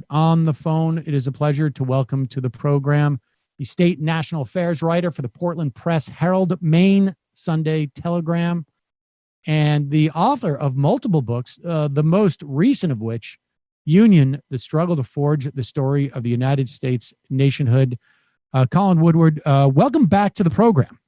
On the phone, it is a pleasure to welcome to the program the state and national affairs writer for the Portland Press Herald, Maine Sunday Telegram, and the author of multiple books, the most recent of which, Union, The Struggle to Forge the Story of the United States Nationhood. Colin Woodard, welcome back to the program.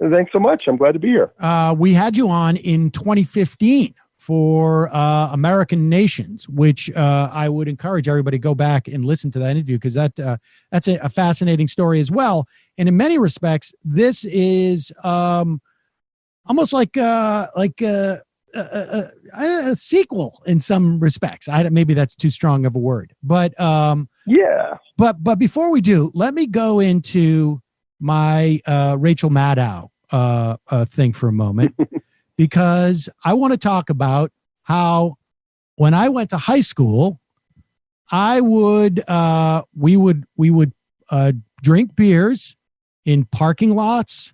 Thanks so much. I'm glad to be here. We had you on in 2015 for American Nations, which I would encourage everybody to go back and listen to that interview, because that's a fascinating story as well. And in many respects, this is almost like a sequel in some respects. Maybe that's too strong of a word, but yeah. But before we do, let me go into my Rachel Maddow thing for a moment. Because I want to talk about how when I went to high school, we would drink beers in parking lots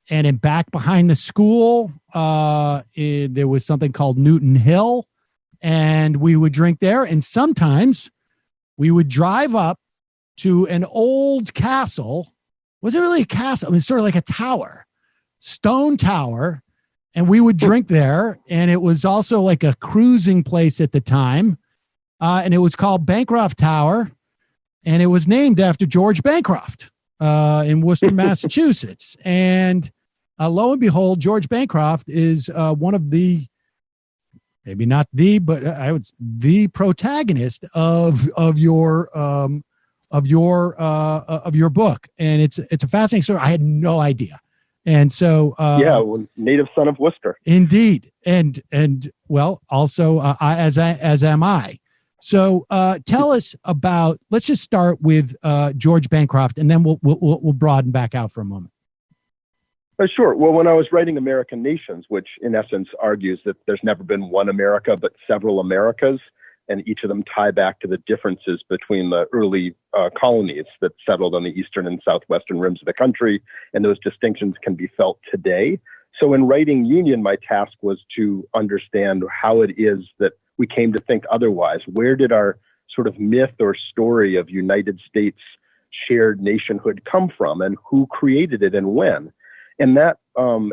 and in back behind the school. There was something called Newton Hill, and we would drink there. And sometimes we would drive up to an old castle. Was it really a castle? I mean, sort of like a tower, stone tower. And we would drink there, and it was also like a cruising place at the time, and it was called Bancroft Tower, and it was named after George Bancroft in Worcester, Massachusetts. And lo and behold, George Bancroft is one of the, maybe not the, but I would the protagonist of your book, and it's a fascinating story. I had no idea. And so, native son of Worcester, indeed, and well, also as am I. So, tell us about. Let's just start with George Bancroft, and then we'll broaden back out for a moment. Sure. Well, when I was writing American Nations, which in essence argues that there's never been one America but several Americas, and each of them tie back to the differences between the early colonies that settled on the eastern and southwestern rims of the country, and those distinctions can be felt today. So in writing Union, my task was to understand how it is that we came to think otherwise. Where did our sort of myth or story of United States shared nationhood come from, and who created it and when? And that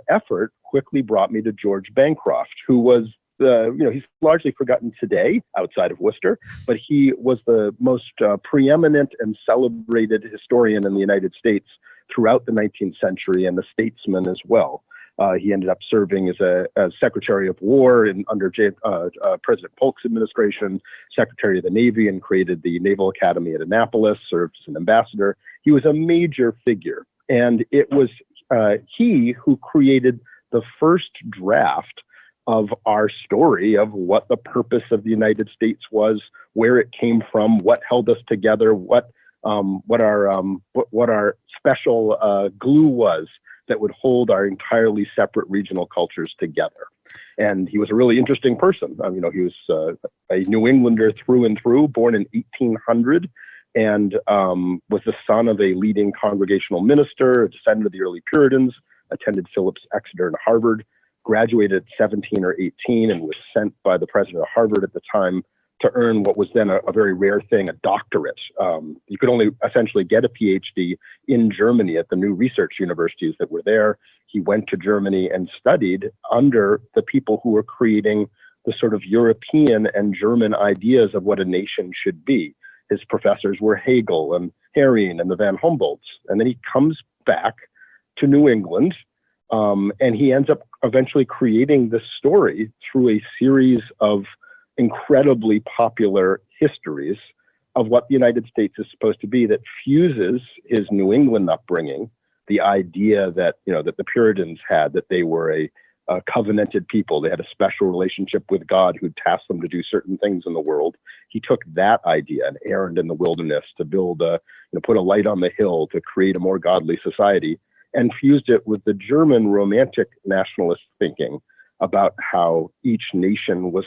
effort quickly brought me to George Bancroft, who was he's largely forgotten today outside of Worcester, but he was the most preeminent and celebrated historian in the United States throughout the 19th century, and a statesman as well. He ended up serving as Secretary of War under President Polk's administration, Secretary of the Navy, and created the Naval Academy at Annapolis, served as an ambassador. He was a major figure, and it was he who created the first draft of our story of what the purpose of the United States was, where it came from, what held us together, what our special glue was that would hold our entirely separate regional cultures together. And he was a really interesting person. He was a New Englander through and through, born in 1800, and was the son of a leading congregational minister, a descendant of the early Puritans, attended Phillips, Exeter, and Harvard, graduated at 17 or 18, and was sent by the president of Harvard at the time to earn what was then a very rare thing, a doctorate. You could only essentially get a PhD in Germany at the new research universities that were there. He went to Germany and studied under the people who were creating the sort of European and German ideas of what a nation should be. His professors were Hegel and Herring and the Van Humboldts. And then he comes back to New England, and he ends up eventually creating this story through a series of incredibly popular histories of what the United States is supposed to be, that fuses his New England upbringing, the idea that, that the Puritans had, that they were a covenanted people. They had a special relationship with God who tasked them to do certain things in the world. He took that idea, an errand in the wilderness to build put a light on the hill to create a more godly society, and fused it with the German romantic nationalist thinking about how each nation was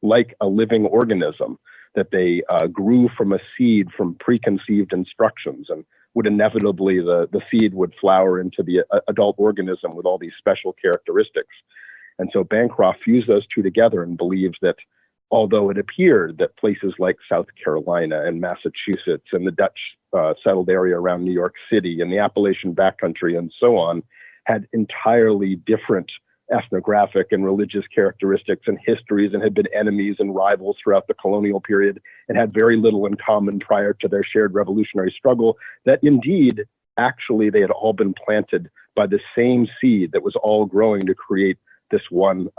like a living organism, that they grew from a seed from preconceived instructions, and would inevitably, the seed would flower into the adult organism with all these special characteristics. And so Bancroft fused those two together and believes that although it appeared that places like South Carolina and Massachusetts and the Dutch settled area around New York City and the Appalachian backcountry and so on had entirely different ethnographic and religious characteristics and histories and had been enemies and rivals throughout the colonial period and had very little in common prior to their shared revolutionary struggle, that indeed, actually, they had all been planted by the same seed that was all growing to create this one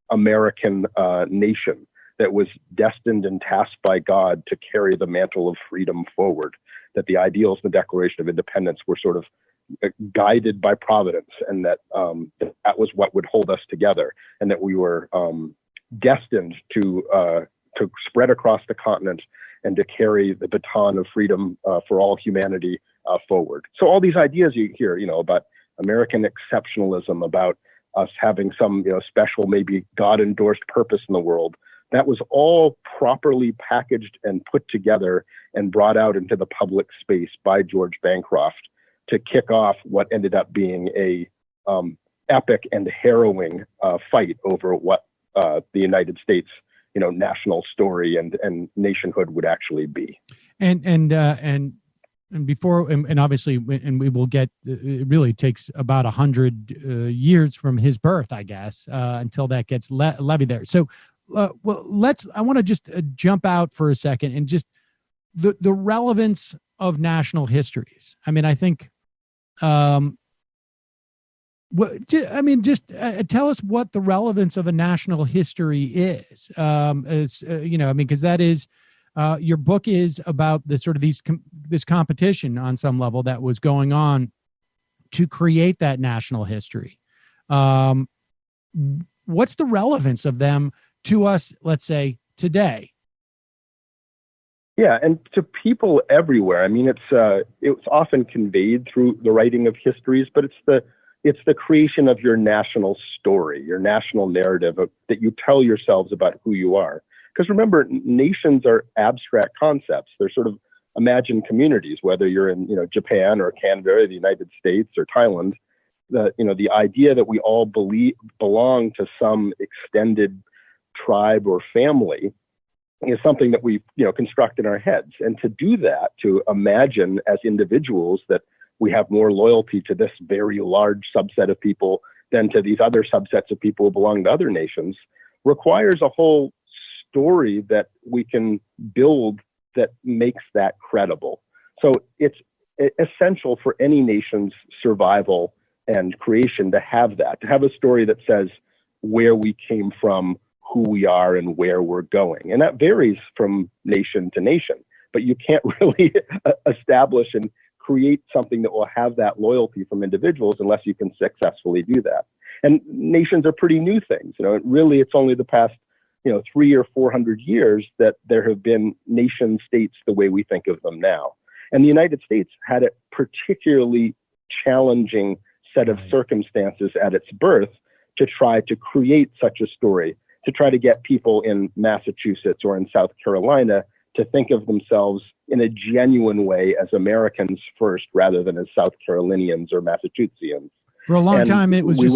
American nation that was destined and tasked by God to carry the mantle of freedom forward, that the ideals in the Declaration of Independence were sort of guided by providence, and that that was what would hold us together, and that we were destined to spread across the continent and to carry the baton of freedom for all humanity forward. So all these ideas you hear, about American exceptionalism, about us having some, special, maybe God-endorsed purpose in the world, that was all properly packaged and put together and brought out into the public space by George Bancroft to kick off what ended up being a epic and harrowing fight over what the United States, national story and nationhood would actually be. And before, and obviously, and we will get, it really takes about 100 years from his birth, I guess, until that gets levied there. So, I want to just jump out for a second and just the relevance of national histories. I mean, I think, tell us what the relevance of a national history is. Because that is, your book is about the sort of this competition on some level that was going on to create that national history. What's the relevance of them to us, let's say, today? Yeah, and to people everywhere. I mean, it's often conveyed through the writing of histories, but it's the creation of your national story, your national narrative that you tell yourselves about who you are. Because remember, nations are abstract concepts. They're sort of imagined communities, whether you're in Japan or Canada or the United States or Thailand. The idea that we all belong to some extended tribe or family is something that we construct in our heads. And to do that, to imagine as individuals that we have more loyalty to this very large subset of people than to these other subsets of people who belong to other nations, requires a whole story that we can build that makes that credible. So it's essential for any nation's survival and creation to have that, to have a story that says where we came from, who we are, and where we're going. And that varies from nation to nation, but you can't really establish and create something that will have that loyalty from individuals unless you can successfully do that. And nations are pretty new things. It's only the past 300 or 400 years that there have been nation states the way we think of them now. And the United States had a particularly challenging set of circumstances at its birth to try to create such a story, to try to get people in Massachusetts or in South Carolina to think of themselves in a genuine way as Americans first, rather than as South Carolinians or Massachusettsians. For a long time, it was just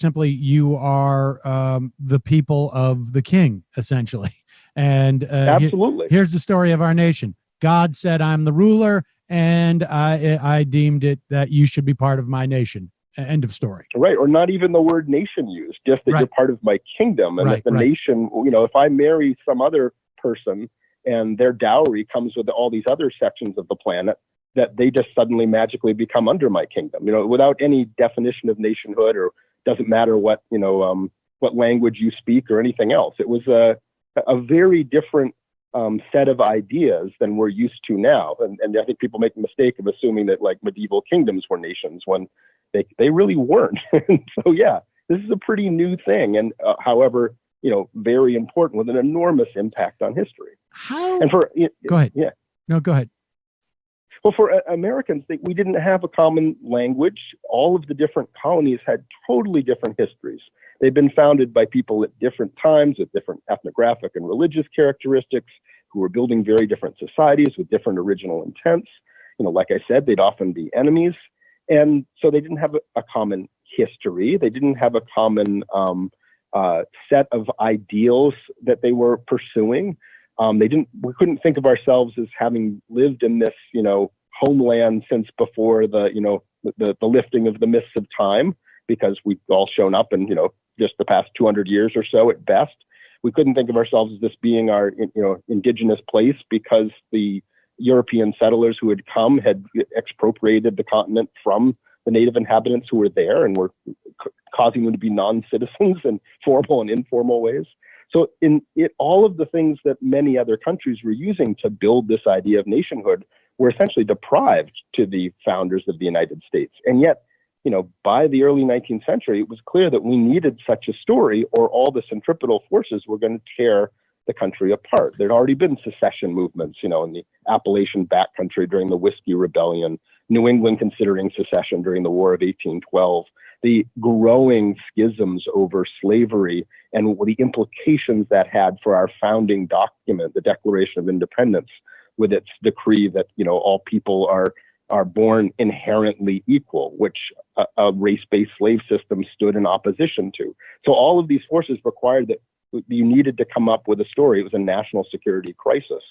simply you are the people of the king, essentially. And absolutely, here's the story of our nation. God said, "I'm the ruler, and I deemed it that you should be part of my nation." End of story. Right, or not even the word nation used, just that you're part of my kingdom, and that the nation, if I marry some other person and their dowry comes with all these other sections of the planet, that they just suddenly magically become under my kingdom, without any definition of nationhood, or doesn't matter what, what language you speak or anything else. It was a very different set of ideas than we're used to now. And I think people make the mistake of assuming that like medieval kingdoms were nations when they really weren't. So yeah, this is a pretty new thing. And however, very important, with an enormous impact on history. How? And for go ahead. Yeah. No, go ahead. Well, for Americans, we didn't have a common language. All of the different colonies had totally different histories. They've been founded by people at different times with different ethnographic and religious characteristics, who were building very different societies with different original intents. Like I said, they'd often be enemies. And so they didn't have a common history. They didn't have a common set of ideals that they were pursuing. We couldn't think of ourselves as having lived in this, homeland since before the lifting of the mists of time, because we've all shown up in, just the past 200 years or so at best. We couldn't think of ourselves as this being our, indigenous place, because the European settlers who had come had expropriated the continent from the native inhabitants who were there and were causing them to be non-citizens in formal and informal ways. So all of the things that many other countries were using to build this idea of nationhood were essentially deprived to the founders of the United States. And yet, by the early 19th century, it was clear that we needed such a story, or all the centripetal forces were going to tear the country apart. There'd already been secession movements, in the Appalachian backcountry during the Whiskey Rebellion, New England considering secession during the War of 1812, the growing schisms over slavery and the implications that had for our founding document, the Declaration of Independence, with its decree that, all people are born inherently equal, which a race-based slave system stood in opposition to. So all of these forces required that you needed to come up with a story. It was a national security crisis.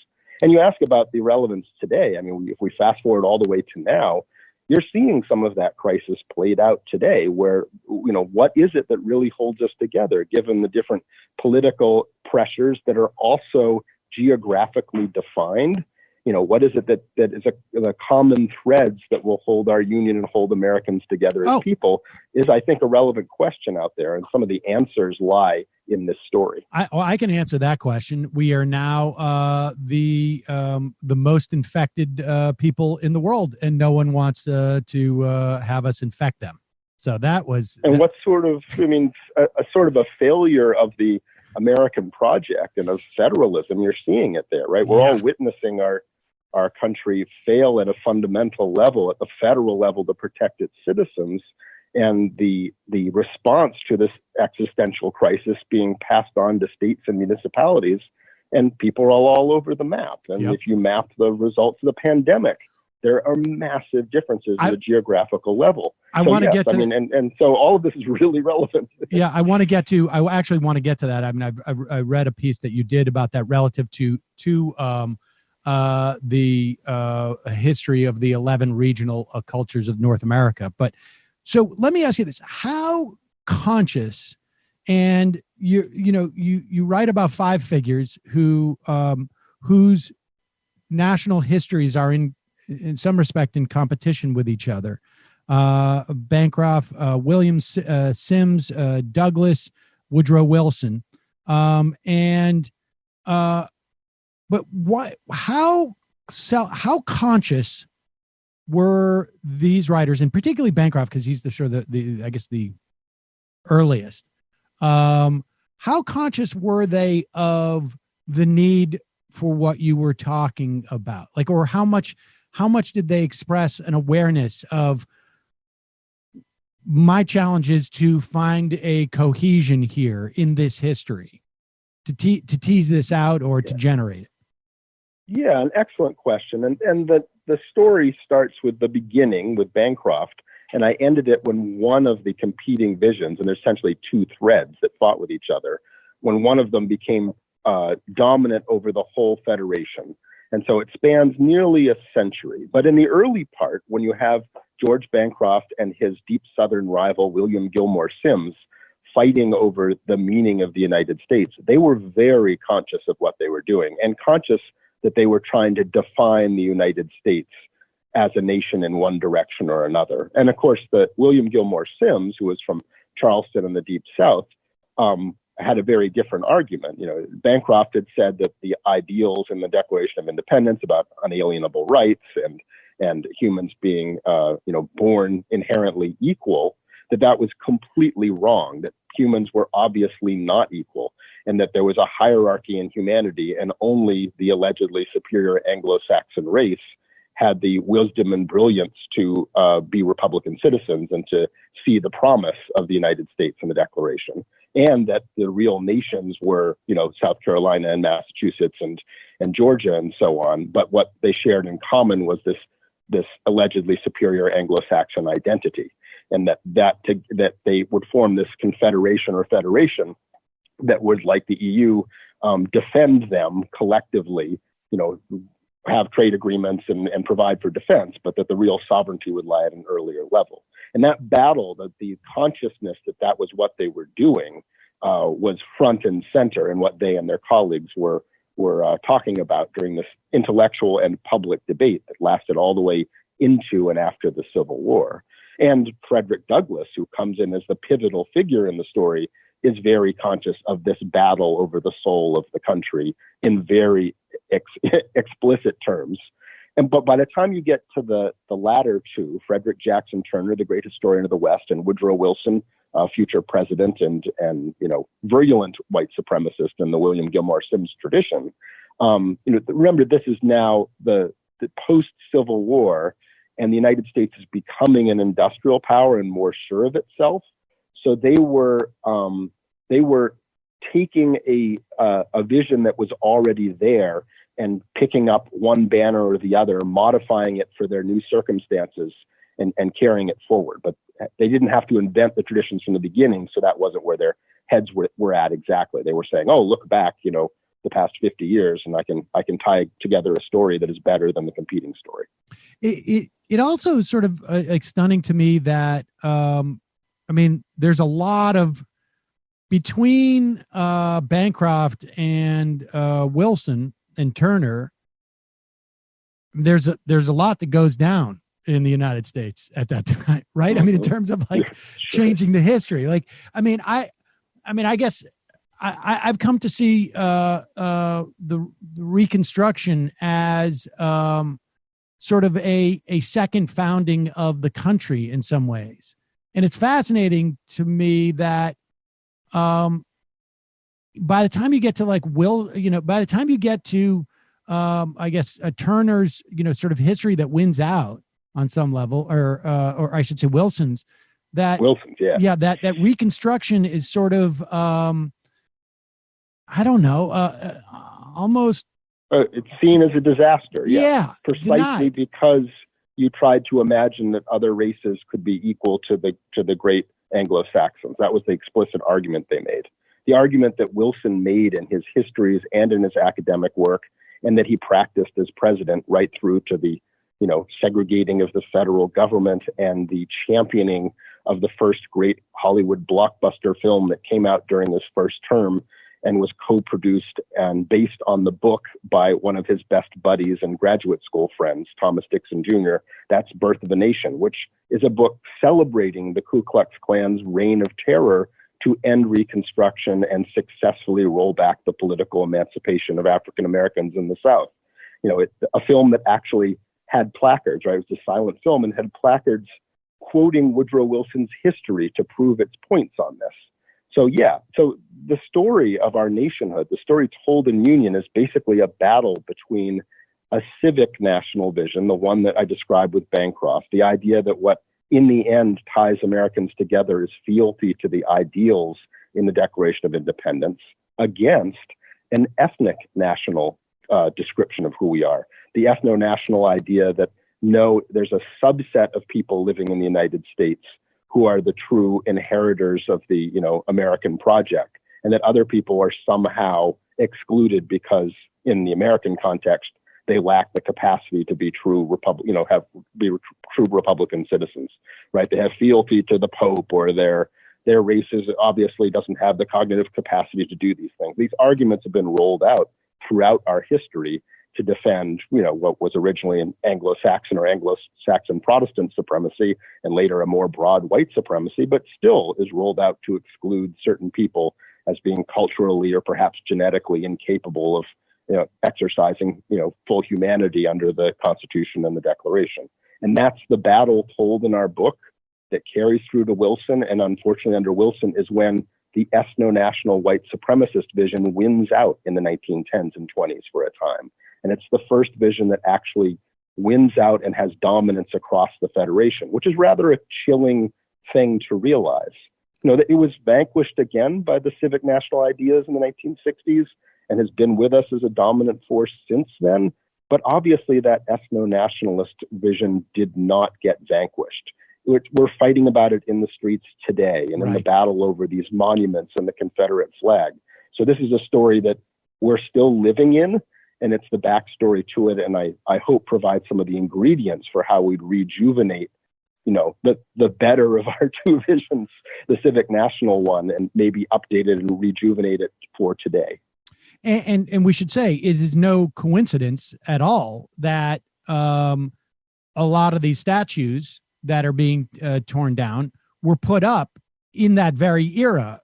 And you ask about the relevance today. I mean, if we fast forward all the way to now, you're seeing some of that crisis played out today, where, what is it that really holds us together, given the different political pressures that are also geographically defined? What is it that is the common threads that will hold our union and hold Americans together as people is, I think, a relevant question out there. And some of the answers lie in this story. I can answer that question. We are now the most infected people in the world, and no one wants to have us infect them. So that was... And what sort of, a sort of a failure of the American project and of federalism, you're seeing it there, right? We're all witnessing our country fail at a fundamental level, at the federal level, to protect its citizens, and the response to this existential crisis being passed on to states and municipalities, and people are all over the map. And if you map the results of the pandemic, there are massive differences at the geographical level. And so all of this is really relevant. Yeah, I actually want to get to that. I mean, I read a piece that you did about that relative to the history of the 11 regional cultures of North America. But so let me ask you this: how conscious, and you write about five figures whose national histories are in some respect in competition with each other. Bancroft, Williams, Sims, Douglas, Woodrow Wilson. But how conscious were these writers, and particularly Bancroft, because he's the earliest. How conscious were they of the need for what you were talking about? Like, or how much did they express an awareness of my challenge is to find a cohesion here in this history, to tease this out or to generate it? Yeah, an excellent question. And the story starts with the beginning with Bancroft, and I ended it when one of the competing visions, and there's essentially two threads that fought with each other, when one of them became dominant over the whole Federation. And so it spans nearly a century. But in the early part, when you have George Bancroft and his deep Southern rival, William Gilmore Simms, fighting over the meaning of the United States, they were very conscious of what they were doing, and conscious that they were trying to define the United States as a nation in one direction or another. And of course, the William Gilmore Simms, who was from Charleston in the Deep South, had a very different argument. Bancroft had said that the ideals in the Declaration of Independence about unalienable rights and humans being, born inherently equal, that was completely wrong, that humans were obviously not equal, and that there was a hierarchy in humanity, and only the allegedly superior Anglo-Saxon race had the wisdom and brilliance to be Republican citizens and to see the promise of the United States in the Declaration, and that the real nations were, South Carolina and Massachusetts and Georgia and so on. But what they shared in common was this allegedly superior Anglo-Saxon identity. and that they would form this confederation or federation that would, like the EU, defend them collectively, have trade agreements and provide for defense, but that the real sovereignty would lie at an earlier level. And that battle, the consciousness that was what they were doing, was front and center in what they and their colleagues were talking about during this intellectual and public debate that lasted all the way into and after the Civil War. And Frederick Douglass, who comes in as the pivotal figure in the story, is very conscious of this battle over the soul of the country in very explicit terms. But by the time you get to the latter two, Frederick Jackson Turner, the great historian of the West, and Woodrow Wilson, future president and virulent white supremacist in the William Gilmore Simms tradition, remember, this is now the post-Civil War, and the United States is becoming an industrial power and more sure of itself. So they were taking a vision that was already there and picking up one banner or the other, modifying it for their new circumstances and carrying it forward. But they didn't have to invent the traditions from the beginning, so that wasn't where their heads were at exactly. They were saying, oh, look back, the past 50 years, and I can tie together a story that is better than the competing story. It also sort of stunning to me that, there's a lot of, between Bancroft and Wilson and Turner, there's a lot that goes down in the United States at that time, right? In terms of changing the history. I guess I've come to see the Reconstruction as sort of a second founding of the country in some ways. And it's fascinating to me that by the time you get to by the time you get to Turner's sort of history that wins out on some level, or I should say Wilson's, that Reconstruction is sort of almost it's seen as a disaster. Yeah, precisely denied. Because you tried to imagine that other races could be equal to the great Anglo-Saxons. That was the explicit argument they made. The argument that Wilson made in his histories and in his academic work, and that he practiced as president right through to the, segregating of the federal government and the championing of the first great Hollywood blockbuster film that came out during this first term and was co-produced and based on the book by one of his best buddies and graduate school friends, Thomas Dixon Jr. That's Birth of a Nation, which is a book celebrating the Ku Klux Klan's reign of terror to end Reconstruction and successfully roll back the political emancipation of African Americans in the South. A film that actually had placards, right? It was a silent film and had placards quoting Woodrow Wilson's history to prove its points on this. So the story of our nationhood, the story told in Union, is basically a battle between a civic national vision, the one that I described with Bancroft, the idea that what in the end ties Americans together is fealty to the ideals in the Declaration of Independence, against an ethnic national description of who we are. The ethno-national idea that no, there's a subset of people living in the United States who are the true inheritors of the, American project, and that other people are somehow excluded because in the American context, they lack the capacity to be true true Republican citizens, right? They have fealty to the Pope, or their races obviously doesn't have the cognitive capacity to do these things. These arguments have been rolled out throughout our history to defend, what was originally an Anglo-Saxon or Anglo-Saxon Protestant supremacy, and later a more broad white supremacy, but still is rolled out to exclude certain people as being culturally or perhaps genetically incapable of, exercising, full humanity under the Constitution and the Declaration. And that's the battle told in our book that carries through to Wilson. And unfortunately, under Wilson is when the ethno-national white supremacist vision wins out in the 1910s and 20s for a time. And it's the first vision that actually wins out and has dominance across the Federation, which is rather a chilling thing to realize. That it was vanquished again by the civic national ideas in the 1960s and has been with us as a dominant force since then. But obviously that ethno-nationalist vision did not get vanquished. we're fighting about it in the streets today and in the Right. battle over these monuments and the Confederate flag. So this is a story that we're still living in, and it's the backstory to it. And I hope provides some of the ingredients for how we'd rejuvenate, the better of our two visions, the Civic National one, and maybe update it and rejuvenate it for today. And we should say it is no coincidence at all that a lot of these statues that are being torn down were put up in that very era,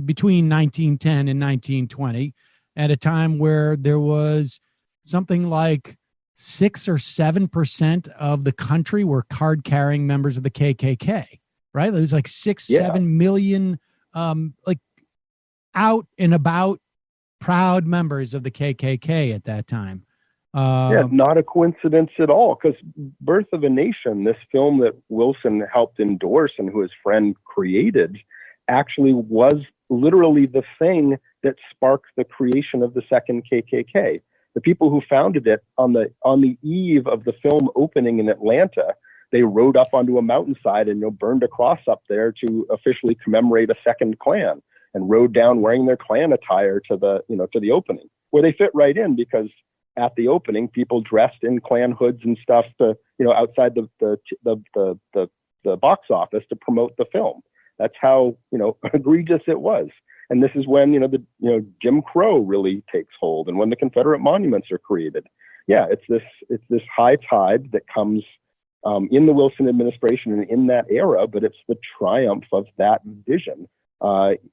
between 1910 and 1920, at a time where there was something like 6 or 7% of the country were card-carrying members of the KKK, right? There's like 7 million like out and about proud members of the KKK at that time. Not a coincidence at all, because Birth of a Nation, this film that Wilson helped endorse and who his friend created, actually was literally the thing that sparked the creation of the second KKK. The people who founded it on the eve of the film opening in Atlanta, they rode up onto a mountainside and burned a cross up there to officially commemorate a second Klan, and rode down wearing their Klan attire to the opening, where they fit right in, because at the opening, people dressed in Klan hoods and stuff outside the box office to promote the film. That's how egregious it was. And this is when Jim Crow really takes hold, and when the Confederate monuments are created. Yeah, it's this high tide that comes in the Wilson administration and in that era, but it's the triumph of that vision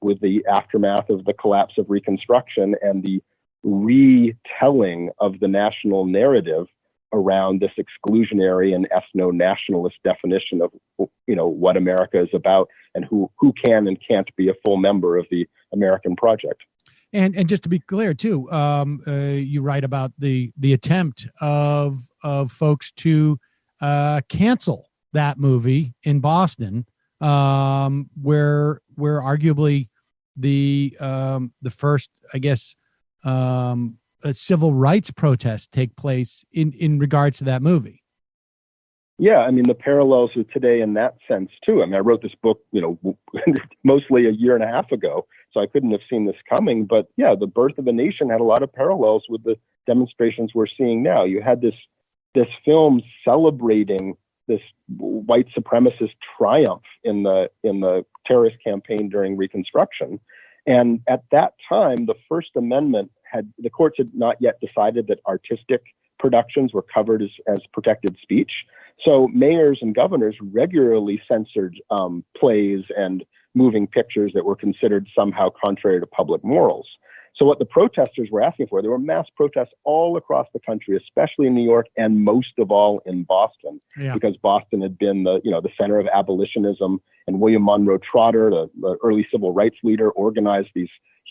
with the aftermath of the collapse of Reconstruction and the retelling of the national narrative around this exclusionary and ethno-nationalist definition of what America is about and who can and can't be a full member of the American project. And just to be clear too, you write about the attempt of folks to cancel that movie in Boston, where arguably the first, I guess, a civil rights protests take place in regards to that movie. Yeah, I mean, the parallels with today in that sense, too. I mean, I wrote this book, mostly a year and a half ago, so I couldn't have seen this coming. But yeah, the Birth of a Nation had a lot of parallels with the demonstrations we're seeing now. You had this film celebrating this white supremacist triumph in the terrorist campaign during Reconstruction. And at that time, the First Amendment the courts had not yet decided that artistic productions were covered as protected speech. So mayors and governors regularly censored plays and moving pictures that were considered somehow contrary to public morals. So what the protesters were asking for, there were mass protests all across the country, especially in New York, and most of all in Boston, because Boston had been the center of abolitionism, and William Monroe Trotter, the early civil rights leader, organized these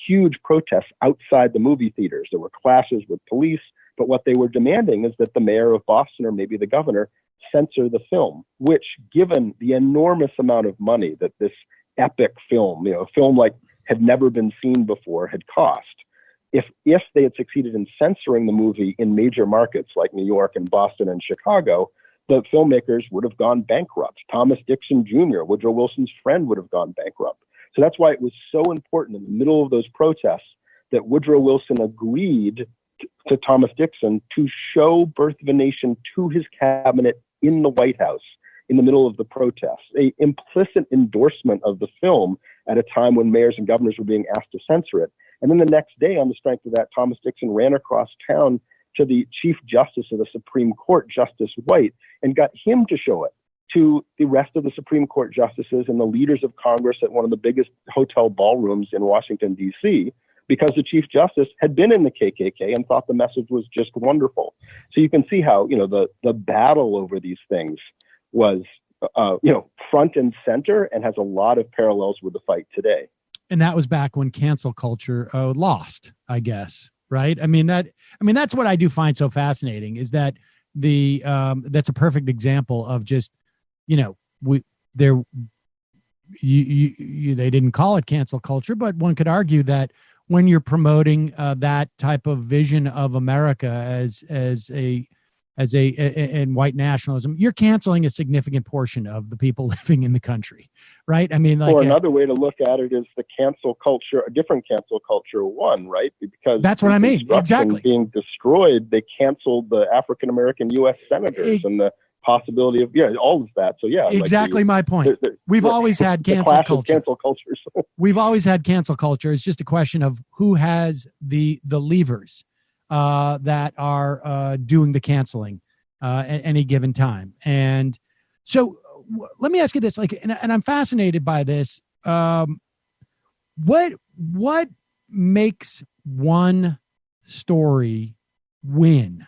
huge protests outside the movie theaters. There were clashes with police, but what they were demanding is that the mayor of Boston, or maybe the governor, censor the film, which, given the enormous amount of money that this epic film, a film like had never been seen before, had cost. If they had succeeded in censoring the movie in major markets like New York and Boston and Chicago, the filmmakers would have gone bankrupt. Thomas Dixon Jr., Woodrow Wilson's friend, would have gone bankrupt. So that's why it was so important in the middle of those protests that Woodrow Wilson agreed to Thomas Dixon to show Birth of a Nation to his cabinet in the White House in the middle of the protests, an implicit endorsement of the film at a time when mayors and governors were being asked to censor it. And then the next day, on the strength of that, Thomas Dixon ran across town to the Chief Justice of the Supreme Court, Justice White, and got him to show it to the rest of the Supreme Court justices and the leaders of Congress at one of the biggest hotel ballrooms in Washington, D.C., because the Chief Justice had been in the KKK and thought the message was just wonderful. So you can see how, the battle over these things was, front and center, and has a lot of parallels with the fight today. And that was back when cancel culture lost, I guess, right? That's what I do find so fascinating, is that that's a perfect example of just, they didn't call it cancel culture, but one could argue that when you're promoting that type of vision of America as a and white nationalism, you're canceling a significant portion of the people living in the country, right? I mean, or another way to look at it is the cancel culture, a different cancel culture one, right? Because that's what I mean. Exactly. Being destroyed, they canceled the African American U.S. senators and the possibility of all of that. So exactly my point. We've always had cancel cultures. We've always had cancel culture. It's just a question of who has the levers that are doing the canceling at any given time. And so let me ask you this, and I'm fascinated by this. What makes one story win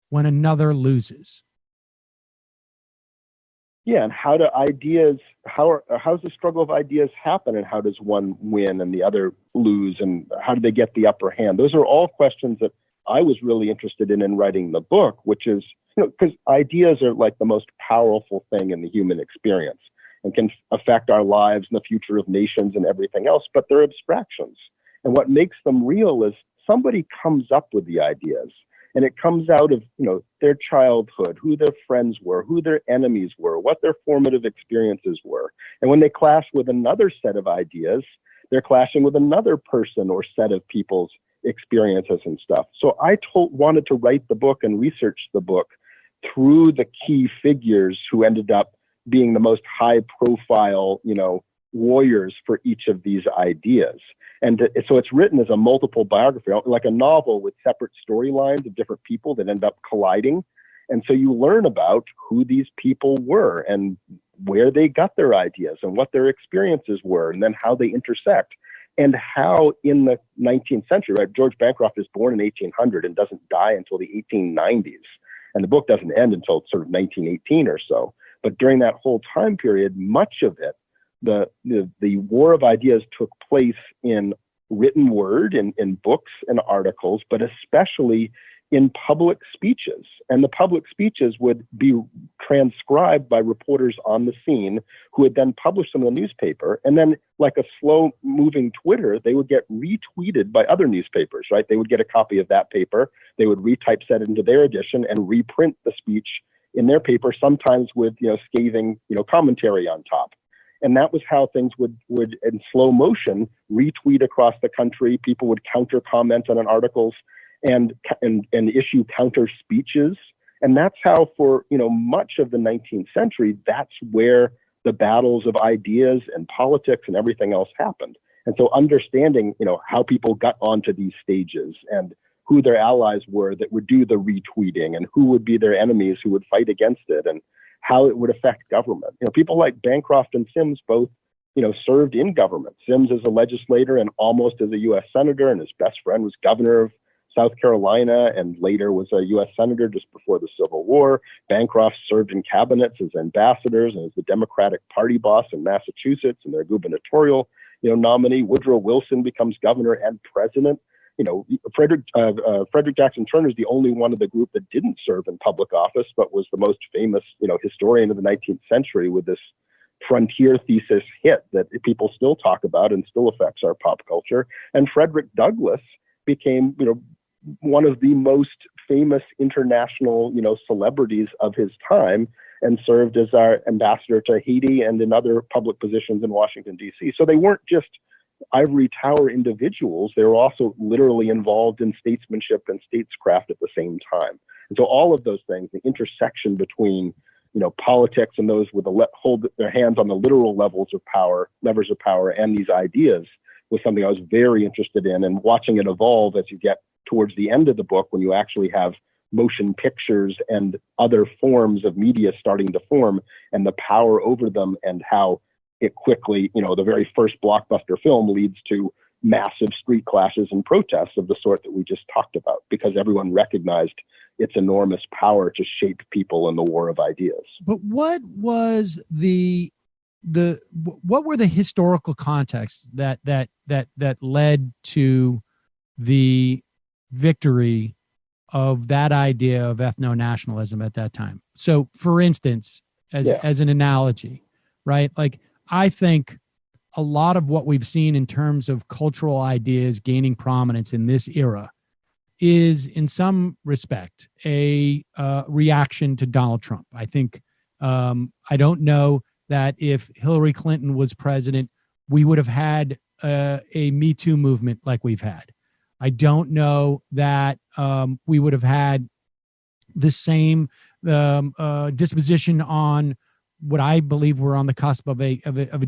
when another loses? Yeah, and how do ideas, how's the struggle of ideas happen, and how does one win and the other lose, and how do they get the upper hand? Those are all questions that I was really interested in writing the book, which is, because ideas are like the most powerful thing in the human experience and can affect our lives and the future of nations and everything else, but they're abstractions. And what makes them real is somebody comes up with the ideas. And it comes out of, their childhood, who their friends were, who their enemies were, what their formative experiences were. And when they clash with another set of ideas, they're clashing with another person or set of people's experiences and stuff. So I wanted to write the book and research the book through the key figures who ended up being the most high profile, warriors for each of these ideas. And so it's written as a multiple biography, like a novel with separate storylines of different people that end up colliding. And so you learn about who these people were and where they got their ideas and what their experiences were, and then how they intersect. And how in the 19th century, right, George Bancroft is born in 1800 and doesn't die until the 1890s. And the book doesn't end until sort of 1918 or so. But during that whole time period, much of it, the war of ideas took place in written word, in books and articles, but especially in public speeches. And the public speeches would be transcribed by reporters on the scene who would then publish them in the newspaper. And then, like a slow-moving Twitter, they would get retweeted by other newspapers, right? They would get a copy of that paper, they would retypeset it into their edition and reprint the speech in their paper, sometimes with, scathing, commentary on top. And that was how things would in slow motion retweet across the country. People would counter comment on articles and issue counter speeches. And that's how, for much of the 19th century, that's where the battles of ideas and politics and everything else happened. And so understanding, how people got onto these stages and who their allies were that would do the retweeting and who would be their enemies who would fight against it, and how it would affect government. People like Bancroft and Sims both, served in government. Sims as a legislator and almost as a U.S. senator, and his best friend was governor of South Carolina and later was a U.S. senator just before the Civil War. Bancroft served in cabinets as ambassadors and as the Democratic Party boss in Massachusetts and their gubernatorial, nominee. Woodrow Wilson becomes governor and president. Frederick Jackson Turner is the only one of the group that didn't serve in public office, but was the most famous, historian of the 19th century with this frontier thesis hit that people still talk about and still affects our pop culture. And Frederick Douglass became, one of the most famous international, celebrities of his time, and served as our ambassador to Haiti and in other public positions in Washington, D.C. So they weren't just ivory tower individuals, they were also literally involved in statesmanship and statescraft at the same time. And so all of those things, the intersection between, politics and those with hold their hands on the literal levers of power, and these ideas was something I was very interested in, and watching it evolve as you get towards the end of the book, when you actually have motion pictures and other forms of media starting to form, and the power over them, and how it quickly, the very first blockbuster film leads to massive street clashes and protests of the sort that we just talked about, because everyone recognized its enormous power to shape people in the war of ideas. But what was what were the historical contexts that led to the victory of that idea of ethno-nationalism at that time? So, for instance, as an analogy, right? Like, I think a lot of what we've seen in terms of cultural ideas gaining prominence in this era is in some respect a reaction to Donald Trump. I think I don't know that if Hillary Clinton was president, we would have had a Me Too movement like we've had. I don't know that we would have had the same disposition on what I believe we're on the cusp of a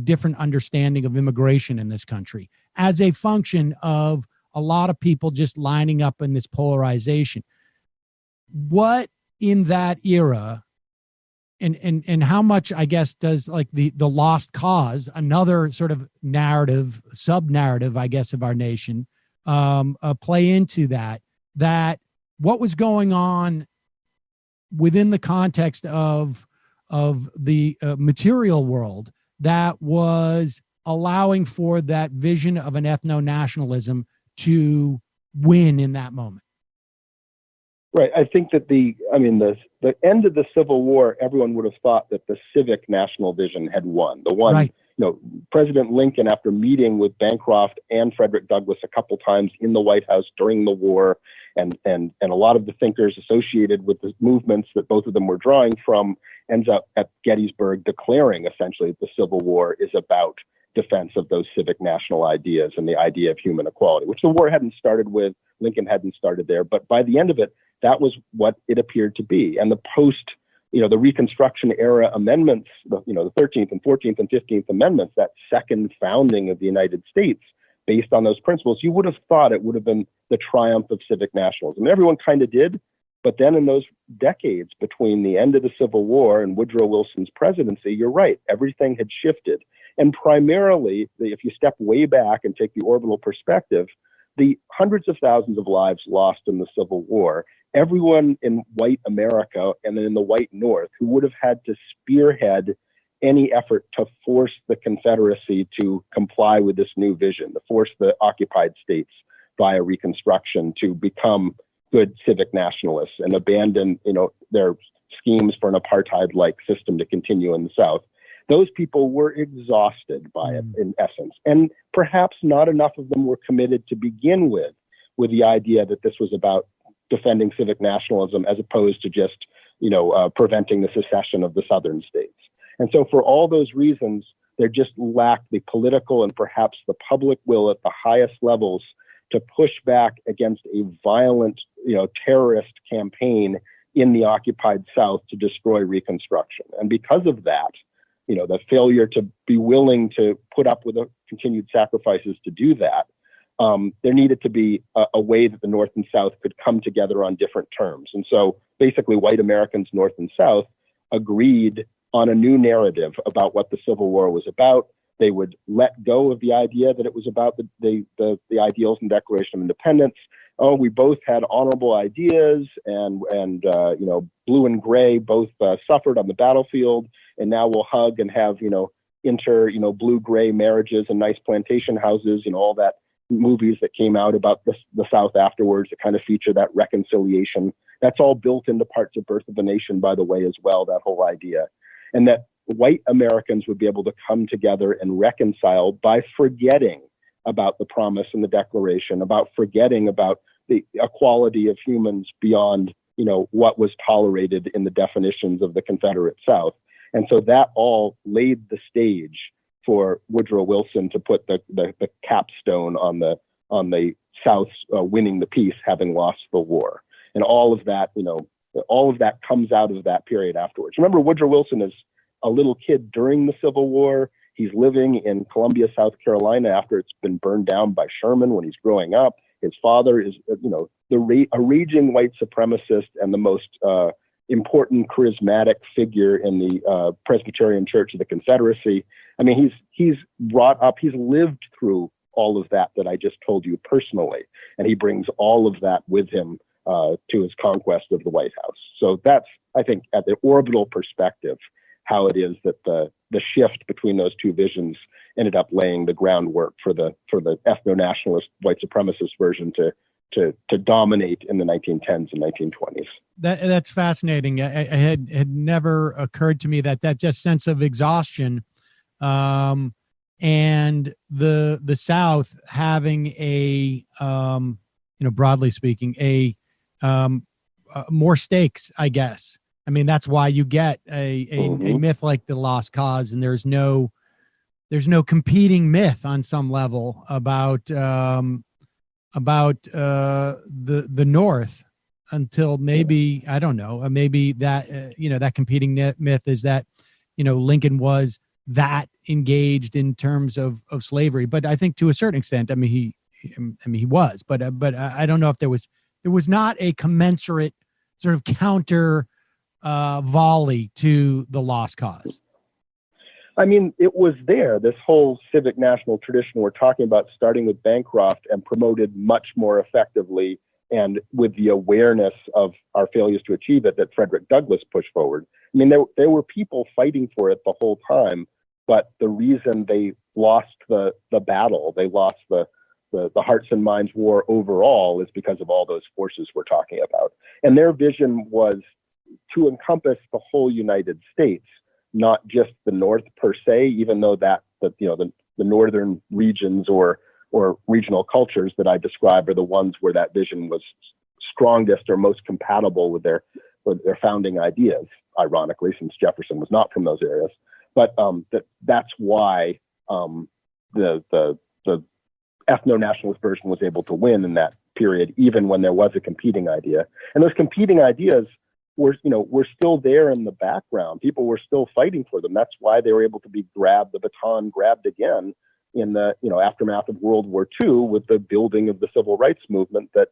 different understanding of immigration in this country as a function of a lot of people just lining up in this polarization. What in that era, and how much, I guess, does like the lost cause, another sort of narrative, sub-narrative, I guess, of our nation, play into that what was going on within the context of the material world that was allowing for that vision of an ethno-nationalism to win in that moment? Right. I think that the end of the Civil War, everyone would have thought that the civic national vision had won. The one, right. President Lincoln, after meeting with Bancroft and Frederick Douglass a couple times in the White House during the war, and a lot of the thinkers associated with the movements that both of them were drawing from, ends up at Gettysburg declaring essentially that the Civil War is about defense of those civic national ideas and the idea of human equality, which the war hadn't started with. Lincoln hadn't started there, but by the end of it, that was what it appeared to be. And the the Reconstruction era amendments, the 13th and 14th and 15th Amendments, that second founding of the United States, based on those principles, you would have thought it would have been the triumph of civic nationalism. And everyone kind of did. But then in those decades between the end of the Civil War and Woodrow Wilson's presidency, you're right, everything had shifted. And primarily, if you step way back and take the orbital perspective, the hundreds of thousands of lives lost in the Civil War, everyone in white America and in the white North who would have had to spearhead any effort to force the Confederacy to comply with this new vision, to force the occupied states via Reconstruction to become good civic nationalists and abandon, their schemes for an apartheid-like system to continue in the South. Those people were exhausted by it, in essence. And perhaps not enough of them were committed to begin with the idea that this was about defending civic nationalism as opposed to just, preventing the secession of the Southern states. And so for all those reasons, there just lacked the political and perhaps the public will at the highest levels to push back against a violent, terrorist campaign in the occupied South to destroy Reconstruction. And because of that, the failure to be willing to put up with the continued sacrifices to do that, there needed to be a way that the North and South could come together on different terms. And so basically white Americans, North and South, agreed on a new narrative about what the Civil War was about. They would let go of the idea that it was about the ideals and Declaration of Independence. Oh, we both had honorable ideas, and blue and gray both suffered on the battlefield, and now we'll hug and have blue-gray marriages and nice plantation houses, all that movies that came out about the South afterwards that kind of feature that reconciliation. That's all built into parts of Birth of a Nation, by the way, as well, that whole idea. And that white Americans would be able to come together and reconcile by forgetting about the promise and the Declaration, about forgetting about the equality of humans beyond, what was tolerated in the definitions of the Confederate South. And so that all laid the stage for Woodrow Wilson to put the capstone on the South's winning the peace, having lost the war. And all of that, all of that comes out of that period afterwards. Remember, Woodrow Wilson is a little kid during the Civil War. He's living in Columbia, South Carolina, after it's been burned down by Sherman when he's growing up. His father is, a raging white supremacist and the most important charismatic figure in the Presbyterian Church of the Confederacy. I mean, he's brought up, he's lived through all of that I just told you personally, and he brings all of that with him to his conquest of the White House. So that's, I think, at the orbital perspective, how it is that the shift between those two visions ended up laying the groundwork for the ethno-nationalist white supremacist version to dominate in the 1910s and 1920s. That's fascinating. It had never occurred to me that just sense of exhaustion, and the South having a broadly speaking, more stakes, I guess. I mean, that's why you get a myth like the Lost Cause, and there's no competing myth on some level about the North until maybe, I don't know, maybe that that competing myth is that Lincoln was that engaged in terms of slavery. But I think to a certain extent, I mean he was, but I don't know if there was not a commensurate sort of counter volley to the Lost Cause. I mean, it was there. This whole civic national tradition we're talking about, starting with Bancroft and promoted much more effectively, and with the awareness of our failures to achieve it that Frederick Douglass pushed forward. I mean, there were people fighting for it the whole time, but the reason they lost the battle, they lost the hearts and minds war overall, is because of all those forces we're talking about. And their vision was to encompass the whole United States, not just the North per se, even though the northern regions or regional cultures that I describe are the ones where that vision was strongest or most compatible with their founding ideas, ironically, since Jefferson was not from those areas. But that's why the ethno-nationalist version was able to win in that period, even when there was a competing idea. And those competing ideas were still there in the background. People were still fighting for them. That's why they were able to be the baton grabbed again in the aftermath of World War II, with the building of the civil rights movement that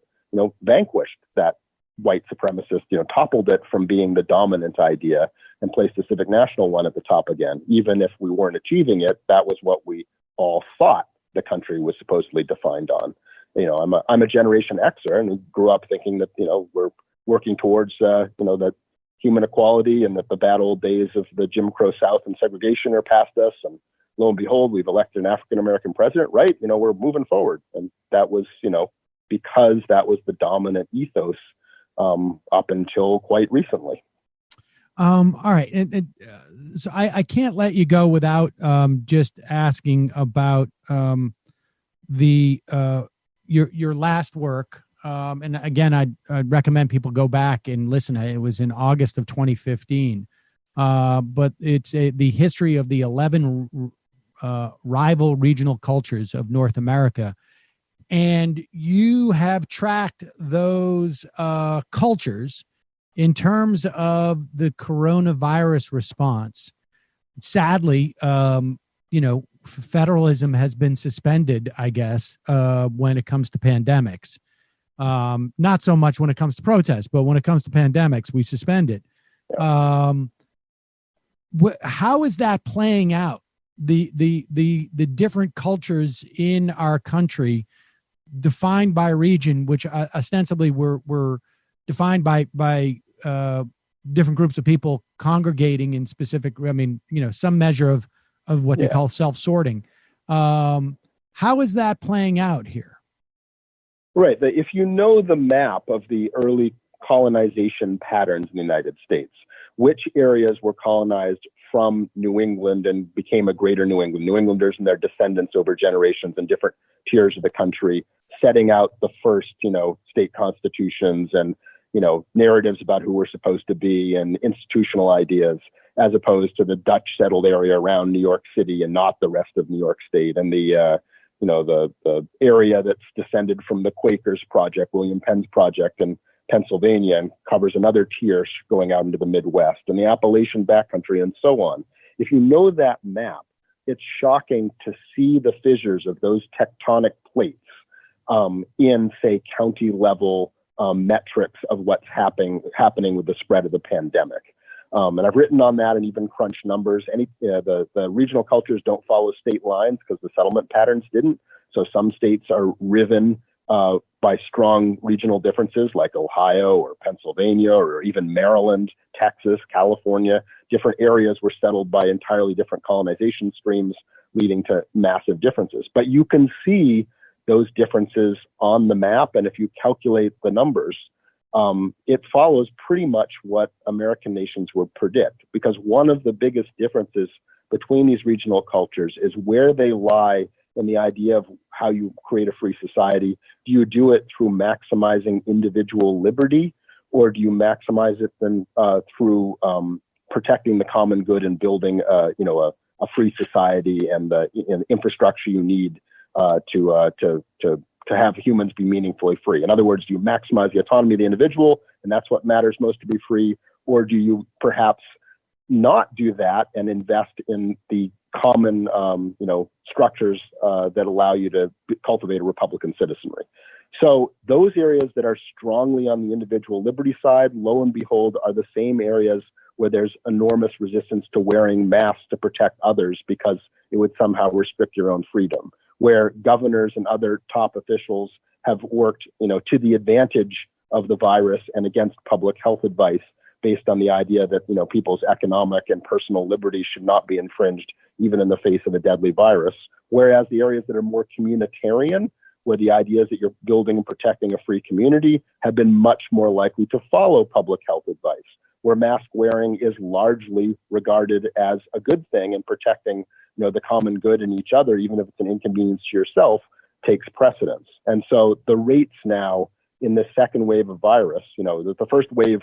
vanquished that white supremacist, toppled it from being the dominant idea and placed the civic national one at the top again. Even if we weren't achieving it, that was what we all thought the country was supposedly defined on. I'm a Generation Xer and grew up thinking that we're working towards that human equality, and that the bad old days of the Jim Crow South and segregation are past us. And lo and behold, we've elected an African-American president, right? We're moving forward. And that was, because that was the dominant ethos up until quite recently. All right. And so I can't let you go without just asking about your last work. And again, I'd recommend people go back and listen. It was in August of 2015. But it's the history of the 11 rival regional cultures of North America. And you have tracked those cultures in terms of the coronavirus response. Sadly, federalism has been suspended, I guess, when it comes to pandemics. Not so much when it comes to protests, but when it comes to pandemics, we suspend it. How is that playing out? The different cultures in our country, defined by region, which ostensibly were defined by different groups of people congregating in specific, some measure of what they call self-sorting. How is that playing out here? Right. If you know the map of the early colonization patterns in the United States, which areas were colonized from New England and became a greater New England, New Englanders and their descendants over generations in different tiers of the country, setting out the first, state constitutions and, narratives about who we're supposed to be and institutional ideas, as opposed to the Dutch settled area around New York City and not the rest of New York State, and the area that's descended from the Quakers Project, William Penn's project in Pennsylvania, and covers another tier going out into the Midwest and the Appalachian backcountry and so on. If you know that map, it's shocking to see the fissures of those tectonic plates in, say, county level metrics of what's happening with the spread of the pandemic. And I've written on that and even crunched numbers. The regional cultures don't follow state lines because the settlement patterns didn't. So some states are riven by strong regional differences like Ohio or Pennsylvania or even Maryland, Texas, California. Different areas were settled by entirely different colonization streams, leading to massive differences. But you can see those differences on the map. And if you calculate the numbers, it follows pretty much what American nations would predict, because one of the biggest differences between these regional cultures is where they lie in the idea of how you create a free society? Do you do it through maximizing individual liberty, or do you maximize it then through protecting the common good and building, a free society and the infrastructure you need to have humans be meaningfully free? In other words, do you maximize the autonomy of the individual, and that's what matters most to be free, or do you perhaps not do that and invest in the common, structures that allow you to cultivate a republican citizenry? So those areas that are strongly on the individual liberty side, lo and behold, are the same areas where there's enormous resistance to wearing masks to protect others because it would somehow restrict your own freedom, where governors and other top officials have worked, to the advantage of the virus and against public health advice based on the idea that, people's economic and personal liberties should not be infringed, even in the face of a deadly virus. Whereas the areas that are more communitarian, where the ideas that you're building and protecting a free community, have been much more likely to follow public health advice, where mask wearing is largely regarded as a good thing and protecting, the common good in each other, even if it's an inconvenience to yourself, takes precedence. And so the rates now in this second wave of virus, the first wave,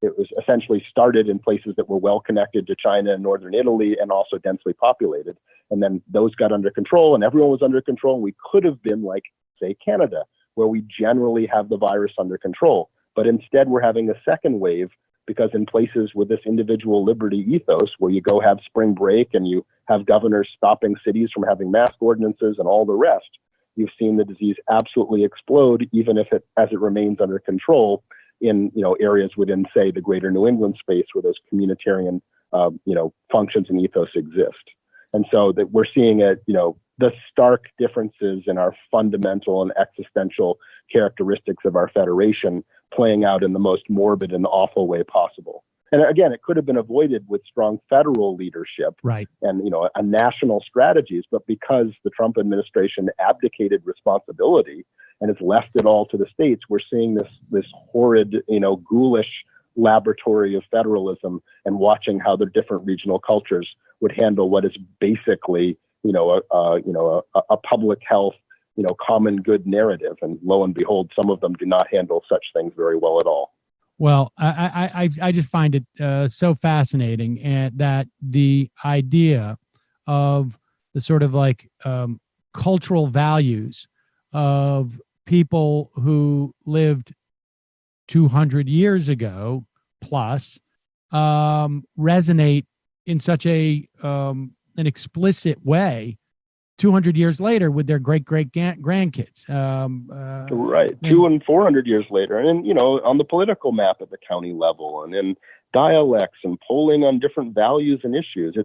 it was essentially started in places that were well connected to China and northern Italy and also densely populated. And then those got under control and everyone was under control. And we could have been like, say, Canada, where we generally have the virus under control. But instead, we're having a second wave because in places with this individual liberty ethos, where you go have spring break and you have governors stopping cities from having mask ordinances and all the rest, you've seen the disease absolutely explode, even if as it remains under control in areas within, say, the greater New England space where those communitarian functions and ethos exist. And so that we're seeing the stark differences in our fundamental and existential characteristics of our federation playing out in the most morbid and awful way possible. And again, it could have been avoided with strong federal leadership, right, and a national strategies, but because the Trump administration abdicated responsibility and has left it all to the states, we're seeing this horrid, ghoulish laboratory of federalism, and watching how the different regional cultures would handle what is basically, a public health, common good narrative. And lo and behold, some of them do not handle such things very well at all. Well, I just find it so fascinating, and that the idea of the sort of like cultural values of people who lived 200 years ago plus resonate in such an explicit way 200 years later with their great grandkids. Right. 200 and 400 years later. And, on the political map at the county level and in dialects and polling on different values and issues,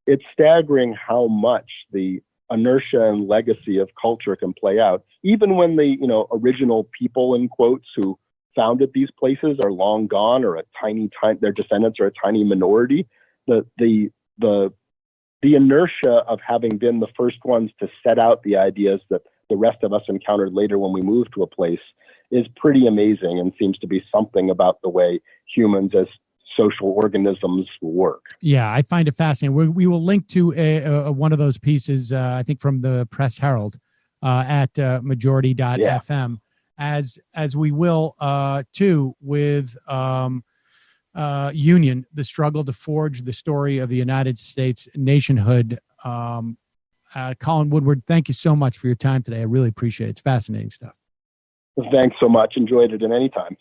it's staggering how much the inertia and legacy of culture can play out, even when the, original people, in quotes, who founded these places are long gone, or their descendants are a tiny minority. The inertia of having been the first ones to set out the ideas that the rest of us encountered later when we moved to a place is pretty amazing, and seems to be something about the way humans as social organisms work. Yeah, I find it fascinating. We will link to one of those pieces, I think from the Press Herald at majority.fm, as we will too with Union, the struggle to forge the story of the United States nationhood. Colin Woodard, thank you so much for your time today. I really appreciate it. It's fascinating stuff. Thanks so much. Enjoyed it at any time.